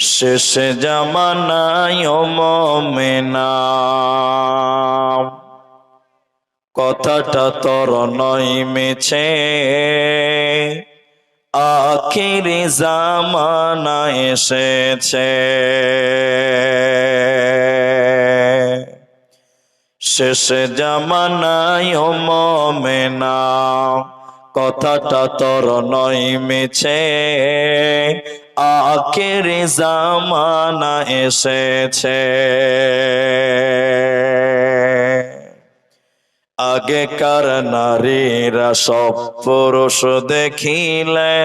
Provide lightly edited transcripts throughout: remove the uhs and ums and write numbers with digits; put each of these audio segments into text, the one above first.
শেষ জামানায় ও মুমিনা, কথাটা তোর নয় মিছে, আখিরি জামানা এসেছে। শেষ জামানায় ও মুমিনা, কথাটা তোর নয় মিছে, আখিরি জামানা এসেছে। আগেকার নারীরা সব পুরুষ দেখিলে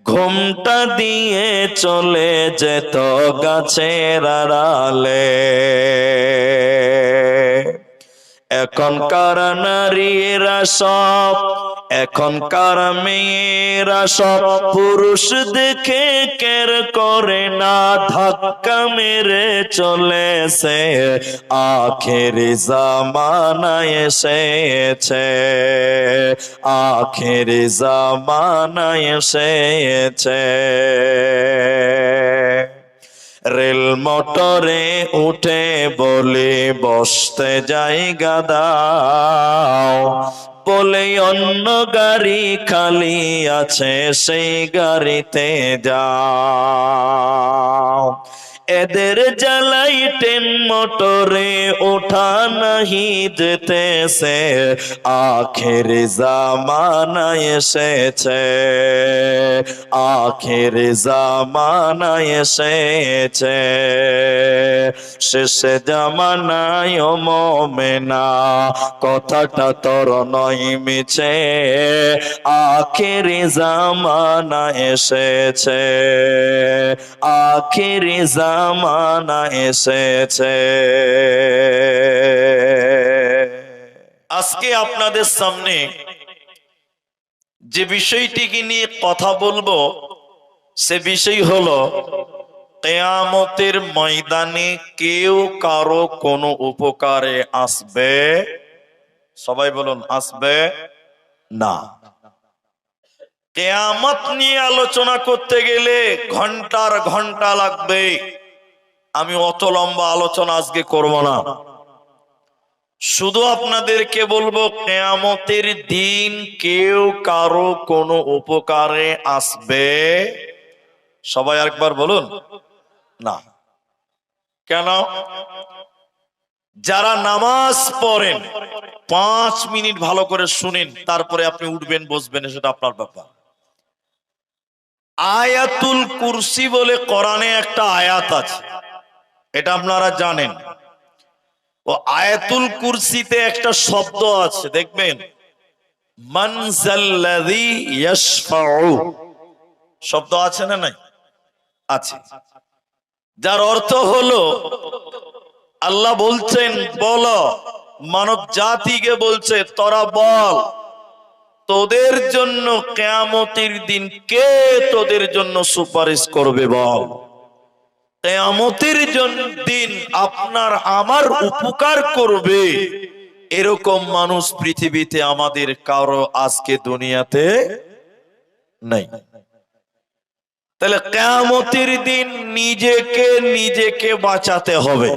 ঘুমটা দিয়ে চলে যেত গাছের আড়ালে। এখনকার নারীরা সব, এখনকার মেয়েরা সব পুরুষ দেখে কের করে না, ধাক্কা মেরে চলেছে। আখেরি জামানা এসেছে, আখেরি জামানা এসেছে। রেল মোটরে উঠে বলে বসতে জায়গা দাও, বলে অন্য গাড়ি খালি আছে সেই গাড়িতে যাও। এদের জ্বালাই ট্রেন মোটরে ওঠা নাহি যেতেছে, আখেরি জামানা এসেছে, আখেরি জামানা এসেছে। শেষ জামানায় ও মুমিনা, কথাটা তোর নয় মিছে, আখেরি জামানা এসেছে, আখেরি জামানা এসেছে। আজকে আপনাদের সামনে যে বিষয়টিকে নিয়ে কথা বলবো সে বিষয় হলো কিয়ামতের ময়দানে কেউ কারো কোনো উপকারে আসবে, সবাই বলুন আসবে না। কিয়ামত নিয়ে আলোচনা করতে গেলে ঘন্টার ঘন্টা লাগবে। আমি অত লম্বা আলোচনা আজকে করব না, শুধু আপনাদেরকে বলবো কিয়ামতের দিন কেউ কারো কোনো উপকারে আসবে, সবাই আরেকবার বলুন না। কেন? যারা নামাজ পড়েন 5 মিনিট ভালো করে শুনেন, তারপরে আপনি উঠবেন বসবেন, সেটা আপনার ব্যাপার। আয়াতুল কুরসি বলে কোরআনে একটা আয়াত আছে, এটা আপনারা জানেন। ও আয়াতুল কুরসিতে একটা শব্দ আছে, দেখবেন মান যাল্লাযী ইয়াশফাউ, শব্দ আছে না নাই? আছে। যার অর্থ হলো আল্লাহ বলছেন বলো, মানব জাতিকে বলছে তোরা বল, তোদের জন্য কিয়ামতের দিন কে তোদের জন্য সুপারিশ করবে বল। কিয়ামতের দিন আপনার আমার উপকার করবে, এরকম মানুষ পৃথিবীতে আমাদের কারো আজকে দুনিয়াতে নাই। তাহলে কিয়ামতের দিন নিজেকে বাঁচাতে হবে।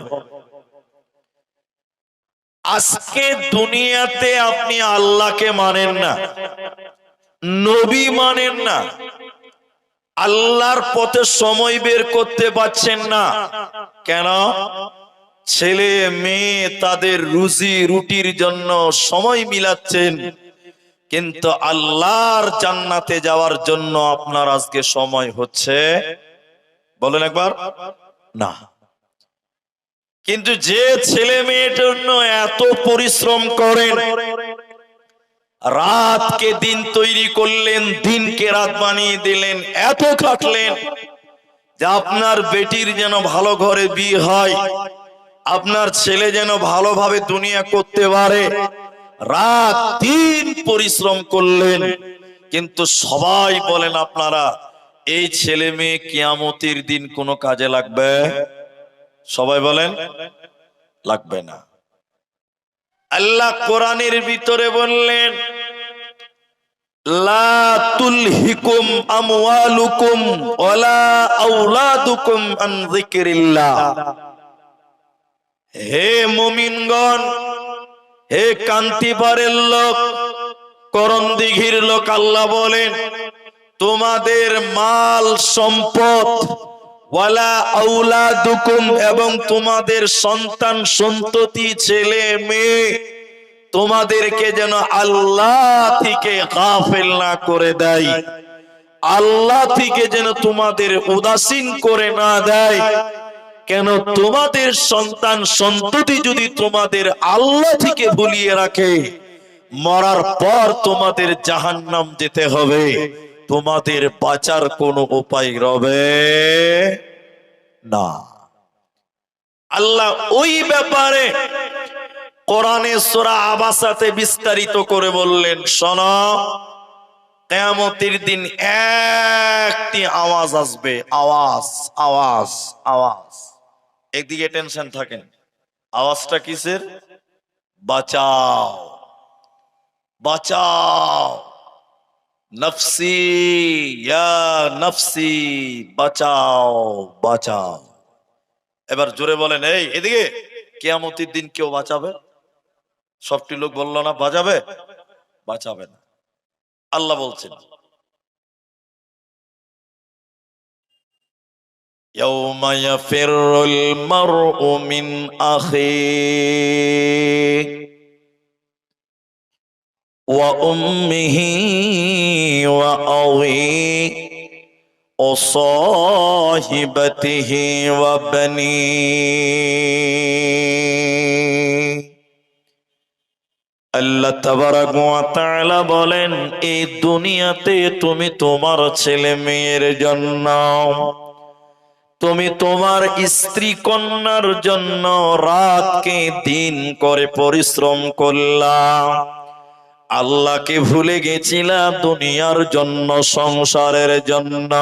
আজকে দুনিয়াতে আপনি আল্লাহকে মানেন না, নবী মানেন না, আল্লাহর পথে সময় বের করতে পারছেন না। কেন? ছেলে মেয়ে তাদের রুজি রুটির জন্য সময় মিলাচ্ছেন, কিন্তু আল্লাহর জান্নাতে যাওয়ার জন্য আপনার আজকে সময় হচ্ছে, বলেন একবার না। কিন্তু যে ছেলে মেয়ের জন্য এত পরিশ্রম করেন, রাতকে দিন তৈরি করলেন, দিনকে রাত বানিয়ে দিলেন, এত খাটলেন যে আপনার বেটির যেন ভালো ঘরে বিয়ে হয়, আপনার ছেলে যেন ভালোভাবে দুনিয়া করতে পারে, রাত দিন পরিশ্রম করলেন, কিন্তু সবাই বলেন আপনারা এই ছেলে মেয়ে কিয়ামতের দিন কোনো কাজে লাগবে? সবাই বলেন লাগবে না। আল্লাহ কোরআনের ভিতরে বললেন লা তুলহিকুম আমওয়ালুকুম ওয়ালা আওলাদুকুম আন যিকরিল্লাহ। হে মুমিনগণ, হে কান্তিপাড়ের লোক, করণদিঘির লোক, আল্লাহ বলেন তোমাদের মাল সম্পদ ওয়ালা আওলাদুকুম এবং তোমাদের সন্তান সন্ততি ছেলে মেয়ে তোমাদেরকে যেন আল্লাহ থেকে গাফেল না করে দেয়, আল্লাহ থেকে যেন তোমাদের উদাসীন করে না দেয়। কেন? তোমাদের সন্তান সন্ততি যদি তোমাদের আল্লাহ থেকে ভুলিয়ে রাখে, মরার পর তোমাদের জাহান্নাম যেতে হবে, তোমাদের বাঁচার কোনো উপায় রবে না। আল্লাহ ওই ব্যাপারে কোরআনে সূরা আবাসাতে বিস্তারিত করে বললেন, শোনো, কিয়ামতের দিন একটি আওয়াজ আসবে, আওয়াজ আওয়াজ আওয়াজ। একদিকে টেনশন থাকেন, আওয়াজটা কিসের? বাঁচাও বাঁচাও, নফসি ইয়া নফসি, বাঁচাও বাঁচাও। এবার জোরে বলেন, এই এদিকে, কিয়ামতের দিন কেউ বাঁচাবে? সবটি লোক বলল না বাঁচাবে, বাঁচাবে না। আল্লাহ বলছেন, ইয়াউমা ইয়াফিরুল মারউ মিন আখিহি ওয়া উম্মিহি ওয়া আবিহি ওয়া সাহিবাতিহি ওয়া বানিহি। আল্লাহ তাবারাক ওয়া তাআলা বলেন, এই দুনিয়াতে তুমি তোমার ছেলে মেয়ের জন্য, তুমি তোমার স্ত্রী কন্যার জন্য রাতকে দিন করে পরিশ্রম করলা, আল্লাহকে ভুলে গেছিলা দুনিয়ার জন্য, সংসারের জন্য।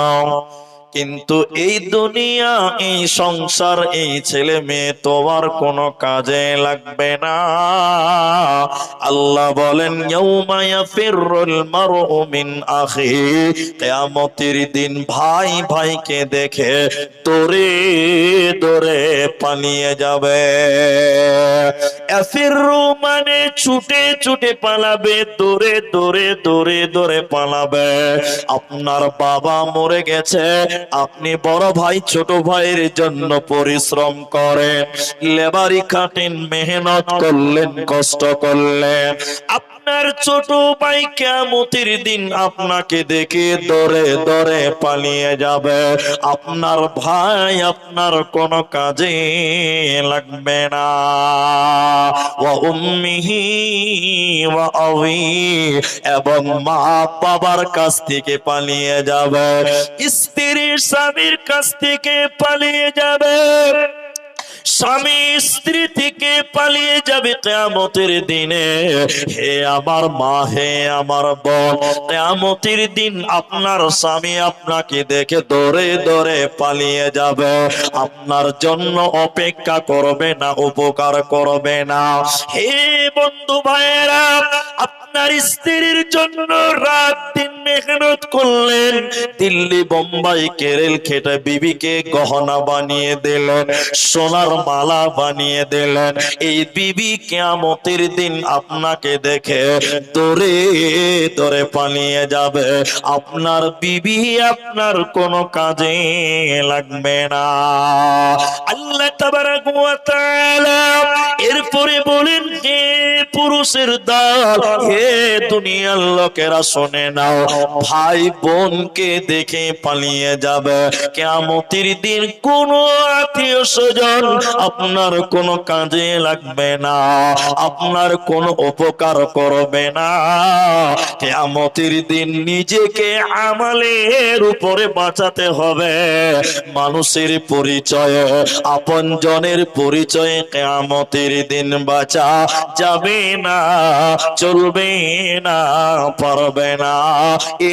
কিন্তু এই দুনিয়া, এই সংসার, এই ছেলে মেয়ে তোমার কোনো কাজে লাগবে না। আল্লাহ বলেন, ইয়াউমা ইয়াফিরুল মারউ মিন আখিহি, কিয়ামতের দিন ভাই ভাইকে দেখে দৌড়ে দৌড়ে পালিয়ে যাবে। ইয়াফিরু মানে ছুটে ছুটে পালাবে, দৌড়ে দৌড়ে দৌড়ে দৌড়ে পালাবে। আপনার বাবা মরে গেছে, আপনি বড় ভাই ছোট ভাইয়ের জন্য পরিশ্রম করেন, লেবারি খাটেন, মেহনত করলেন, কষ্ট করলেন। আপনার ছোট ভাই কিয়ামতের দিন আপনাকে দেখে দৌড়ে দৌড়ে পালিয়ে যাবে। আপনার ভাই আপনার কোনো কাজে লাগবে না। ওয়া উম্মিহি ওয়া আবিহি, এবং মা বাবার কাছ থেকে পালিয়ে যাবে, স্ত্রীর স্বামীর কাছ থেকে পালিয়ে যাবে, স্বামী স্ত্রী থেকে পালিয়ে যাবে কিয়ামতের দিনে। হে আমার মা, হে আমার বোন, কিয়ামতের দিন আপনার স্বামী আপনাকে দেখে দৌড়ে দৌড়ে পালিয়ে যাবে, আপনার জন্য অপেক্ষা করবে না, উপকার করবে না। হে বন্ধু ভাইয়েরা, আপনার স্ত্রীর জন্য রাত দিন মেহনত করলেন, দিল্লি বোম্বাই কেরেল খেটে বিবিকে গহনা বানিয়ে দিলেন, সোনার মালা বানিয়ে দিলেন। এই বিবি কিয়ামতের দিন আপনাকে দেখে দৌড়ে দৌড়ে পালিয়ে যাবে, আপনার বিবি আপনার কোনো কাজে লাগবে না। আল্লাহ তাবারাক ওয়া তাআলা এরপরে বলেন, হে পুরুষের দল, হে দুনিয়ার লোকেরা শুনে নাও, ভাই বোনকে দেখে পালিয়ে যাবে, কিয়ামতের দিন কোনো আত্মীয় স্বজন আপনার কোনো কাজে লাগবে না, আপনার কোনো উপকার করবে না। কিয়ামতের দিন নিজেকে আমলের উপরে বাঁচাতে হবে। মানুষের পরিচয়, আপনজনের পরিচয়ে কিয়ামতের দিন বাঁচা যাবে না, চলবে না, পারবে না।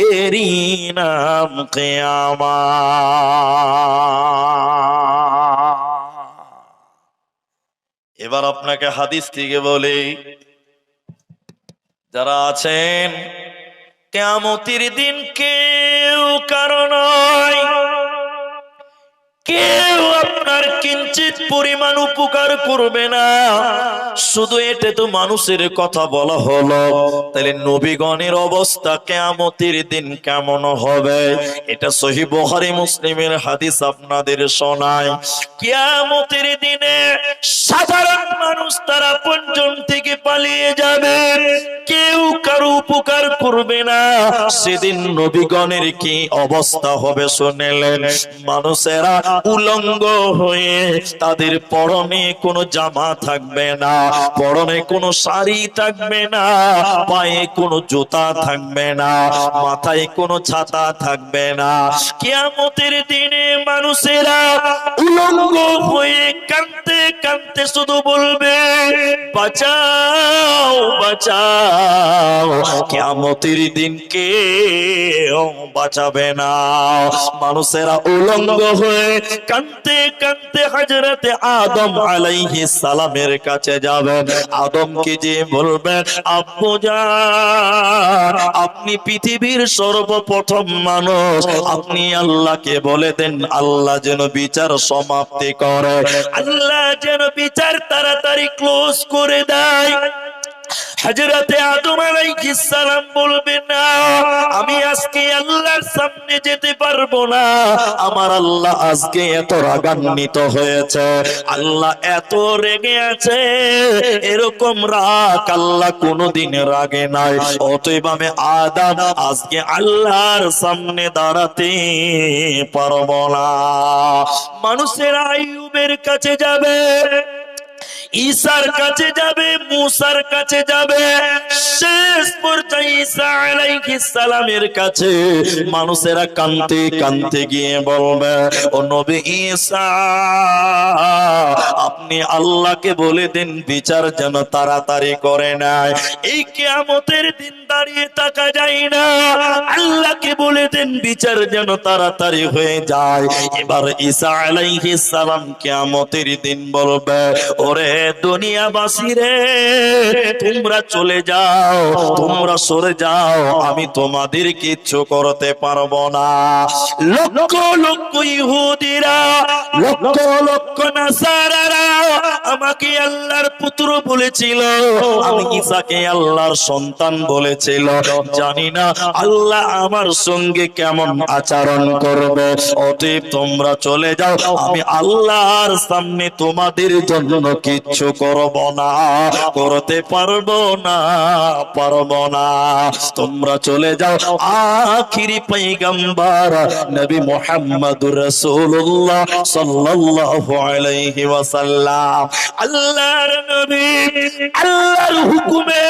এরই নাম কিয়ামত। এবার আপনাকে হাদিস থেকে বলি, যারা আছেন কিয়ামতের দিন কেউ কারো নয়, কেউ আপনার কিঞ্চিত পরিমাণ উপকার করবে না। শুধু এটা তো মানুষের কথা বলা হলো, তাহলে নবীগণের অবস্থা কিয়ামতের দিন কেমন হবে? এটা সহিহ বুখারী মুসলিমের হাদিস আপনাদের শোনায়। কিয়ামতের দিনে সাধারণ মানুষ তারা আপনজন থেকে পালিয়ে যাবে, কেউ কারো উপকার করবে না। সেদিন নবীগণের কি অবস্থা হবে শুনলেন? মানুষেরা উলঙ্গ হয়ে, তাদের পরনে কোনো জামা থাকবে না, পরনে কোনো শাড়ি থাকবে না, পায়ে কোনো জুতা থাকবে না, মাথায় কোনো ছাতা থাকবে না। কিয়ামতের দিনে মানুষেরা উলঙ্গ হয়ে কাঁদতে কাঁদতে শুধু বলবে, বাঁচাও বাঁচাও। কিয়ামতের দিন কেউ বাঁচাবে না। মানুষেরা উলঙ্গ হয়ে কাঁদতে কাঁদতে হযরতে আদম আলাইহিস সালামের কাছে যাবেন। আদমকে যে বলবেন, আব্বু জান, আপনি পৃথিবীর সর্বপ্রথম মানুষ, আপনি আল্লাহকে বলে দেন আল্লাহ যেন বিচার সমাপ্তি করে, আল্লাহ যেন বিচার তাড়াতাড়ি ক্লোজ করে দেয়। হযরতে আদম আলাইহিস সালাম বলবেন, না, আমি আজকে আল্লাহর সামনে যেতে পারবো না। আমার আল্লাহ আজকে এত রাগান্বিত হয়েছে, আল্লাহ এত রেগে আছে, এরকম রাগ আল্লাহ কোনোদিন রাগে নাই। অতএব আমি আদম আজকে আল্লাহর সামনে দাঁড়াতে পারবো না। মানুষের আইয়ুবের কাছে যাবে, ঈসার কাছে যাবে, মুসার কাছে যাবে, শেষ পর্যায়ে ঈসা আলাইহিস সালামের কাছে মানুষেরা কাঁদতে কাঁদতে গিয়ে বলবে, ও নবী ঈসা, আপনি আল্লাহকে বলে দেন বিচার যেন তাড়াতাড়ি করে নেয়। এই কিয়ামতের দিন দাঁড়িয়ে থাকা যায় না, আল্লাহকে বলে দেন বিচার যেন তাড়াতাড়ি হয়ে যায়। এবার ঈসা আলাইহিস সালাম কিয়ামতের দিন বলবে, ওরে দুনিয়াবাসী রে, তোমরা চলে যাও, তোমরা সরে যাও, আমি তোমাদের কিচ্ছু করতে পারবো না। লক্ষ লক্ষ ইহুদিরা, লক্ষ লক্ষ নাসারারা আমাকে আল্লাহর পুত্র বলেছিল, আমি ঈসাকে আল্লাহর সন্তান বলেছিল। জানি না আল্লাহ আমার সঙ্গে কেমন আচরণ করবে। অতএব তোমরা চলে যাও, আমি আল্লাহর সামনে তোমাদের জন্য কিচ্ছু করব না, করতে পারবো না, পারবো না। তোমরা চলে যাও। আখিরি পয়গম্বর নবী মুহাম্মদুর রাসূলুল্লাহ সাল্লাল্লাহু আলাইহি ওয়াসাল্লাম, আল্লাহর নবী, আল্লাহর হুকুমে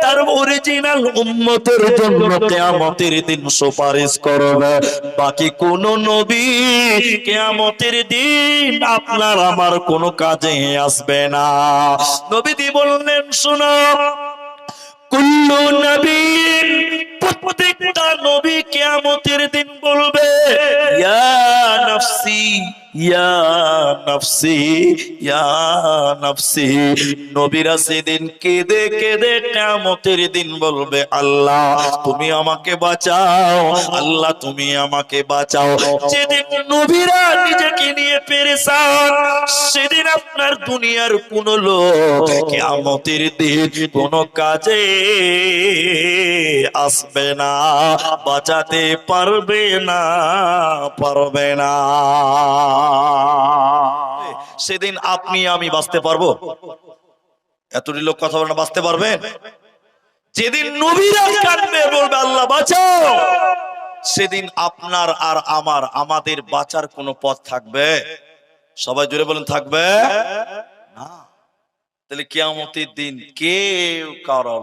তার অরিজিনাল উম্মতের জন্য কিয়ামতের দিন সুপারিশ করবে। বাকি কোন নবী কিয়ামতের দিন আপনার আমার কোনো কাজে আসবে না। নবীজি বললেন, শোনো, কুল্লু নবী, প্রত্যেকটা নবী কিয়ামতের দিন বলবে, ইয়া নাফসি ইয়া নাফসি ইয়া নাফসি। নবীরা সেদিন কেঁদে কেঁদে কিয়ামতের দিন বলবে, আল্লাহ তুমি আমাকে বাঁচাও, আল্লাহ তুমি আমাকে বাঁচাও। যেদিন নবীরা নিজেকে নিয়ে পেরেশান, সেদিন আপনার দুনিয়ার কোন লোক কিয়ামতের দিন কোন কাজে আসবে না, বাঁচাতে পারবে না, পারবে না। সেদিন আপনি আমি বাঁচতে পারবো? এতটি লোক কথা বলে না, বাঁচতে পারবেন? যেদিন নবীরা কাঁদবে, বলবে আল্লাহ বাঁচাও, সেদিন আপনার আর আমাদের বাঁচার কোনো পথ থাকবে? সবাই জোরে বলেন, থাকবে না। তাহলে কিয়ামতের দিন কেউ কারো